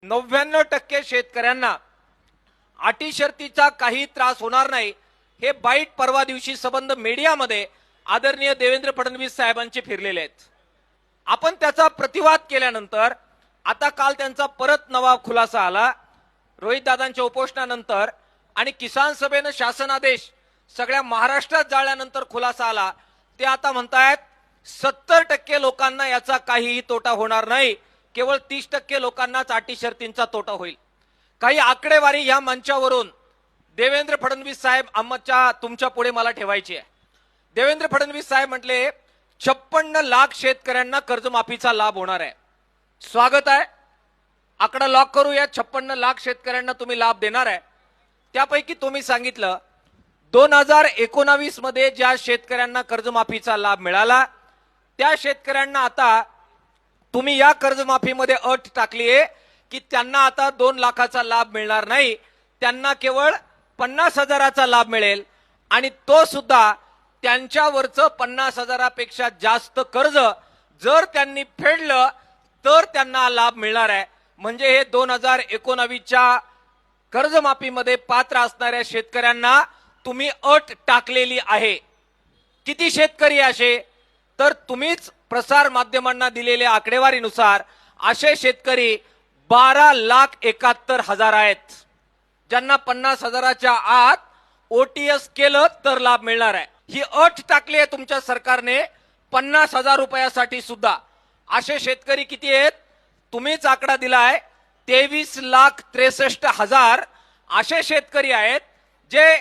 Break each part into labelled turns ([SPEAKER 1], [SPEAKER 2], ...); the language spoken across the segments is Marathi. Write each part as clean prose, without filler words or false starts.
[SPEAKER 1] 99% शेतकऱ्यांना अटी शर्तीचा काही त्रास होणार नाही हे बाईट परवा दिवशी संबंध मीडियामध्ये आदरणीय देवेंद्र फडणवीस साहेबांचे फिरलेले आहेत। आपण त्याचा प्रतिवाद केल्यानंतर आता काल त्यांचा परत नवा खुलासा आला रोहित दादांच्या उपोषणानंतर आणि किसान सभेने शासनादेश सगळ्या महाराष्ट्रात जाळल्यानंतर खुलासा आला। ते आता म्हणतायत 70% लोकांना याचा काहीही तोटा होणार नाही, केवळ 30% लोकांनाच अटी शर्तींचा तोटा होईल। काही आकडेवारी या मंचावरून देवेंद्र फडणवीस साहेब आमच्या तुमच्या पुढे मला ठेवायची आहे। देवेंद्र फडणवीस साहेब म्हटले 56 लाख शेतकऱ्यांना कर्जमाफीचा लाभ होणार आहे। स्वागत आहे, आकडा लॉक करू। या 56 लाख शेतकऱ्यांना तुम्ही लाभ देणार आहे। त्यापैकी तुम्ही सांगितलं 2019 मध्ये ज्या शेतकऱ्यांना कर्जमाफीचा लाभ मिळाला त्या शेतकऱ्यांना आता तुम्ही या कर्जमाफीमध्ये अट टाकली आहे की त्यांना आता 2 लाखाचा लाभ मिळणार नाही, त्यांना केवळ 50,000चा लाभ मिळेल आणि तो सुद्धा त्यांच्यावरचं 50,000पेक्षा जास्त कर्ज जर त्यांनी फेडलं तर त्यांना लाभ मिळणार आहे। म्हणजे हे 2019च्या कर्जमाफीमध्ये पात्र असणाऱ्या शेतकऱ्यांना तुम्ही अट टाकलेली आहे। किती शेतकरी असे तर तुम्हीच प्रसार माध्यमांना दिलेल्या आकडेवारीनुसार असे शेतकरी 12,71,000 आहेत ज्यांना 50,000च्या आत ओटीएस केलं तर लाभ मिळणार आहे। ही अट टाकली आहे तुमच्या सरकारने 50,000 रुपयासाठी सुद्धा। असे शेतकरी किती आहेत तुम्हीच आकडा दिलाय 23,63,000 असे शेतकरी आहेत जे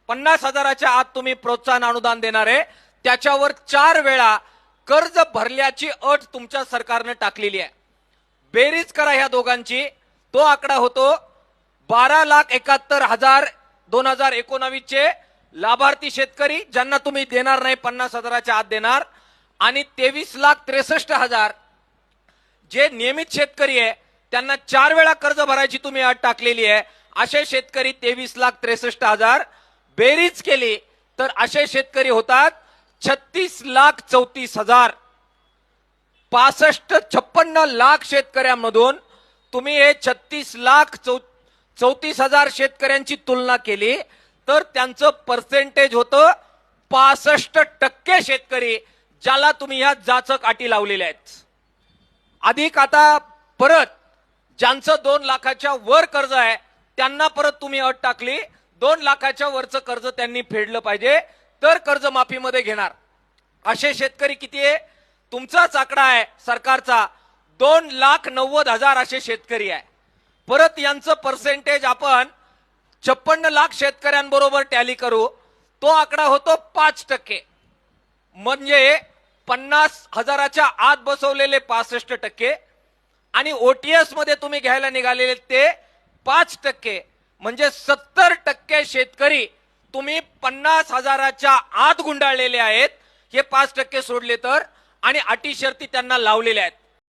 [SPEAKER 1] 50,000च्या आत तुम्ही प्रोत्साहन अनुदान देणार आहे त्याच्यावर 4 वेळा कर्ज भरल्याची अट तुमच्या सरकारने टाकलेली आहे। बेरीज करा ह्या दोघांची, तो आकडा होतो 12,71,000 2019 चे लाभार्थी शेतकरी ज्यांना तुम्ही देणार नाही 50,000च्या आत देणार आणि 23,63,000 जे नियमित शेतकरी आहे त्यांना 4 वेळा कर्ज भरायची तुम्ही अट टाकलेली आहे। असे शेतकरी 23,63,000 बेरीज केली तर असे शेतकरी होतात 36,34,000। 56 लाख शेतकऱ्यांमधून तुम्ही हे 36,34,000 शेतकऱ्यांची तुलना केली तर त्यांचं पर्सेंटेज होतं 65% शेतकरी ज्याला तुम्ही ह्या जाचक अटी लावलेल्या आहेत। अधिक आता परत ज्यांचं 2 लाखाच्या वर कर्ज आहे त्यांना परत तुम्ही अट टाकली 2 लाखाच्या वरचं कर्ज त्यांनी फेडलं पाहिजे तर कर्जमाफीमध्ये घेणार। असे शेतकरी किती आहे तुमचाच आकडा आहे सरकारचा 2,90,000 असे शेतकरी आहे। परत यांचं पर्सेंटेज आपण 56 लाख शेतकऱ्यांबरोबर टॅली करू तो आकडा होतो 5%। म्हणजे 50,000च्या आत बसवलेले 65% आणि ओटीएस मध्ये तुम्ही घ्यायला निघालेले ते 5%। म्हणजे 70% शेतकरी तुम्ही 50,000च्या आत गुंडाळलेले आहेत हे 5% सोडले तर आणि अटी शर्ती त्यांना लावलेल्या आहेत।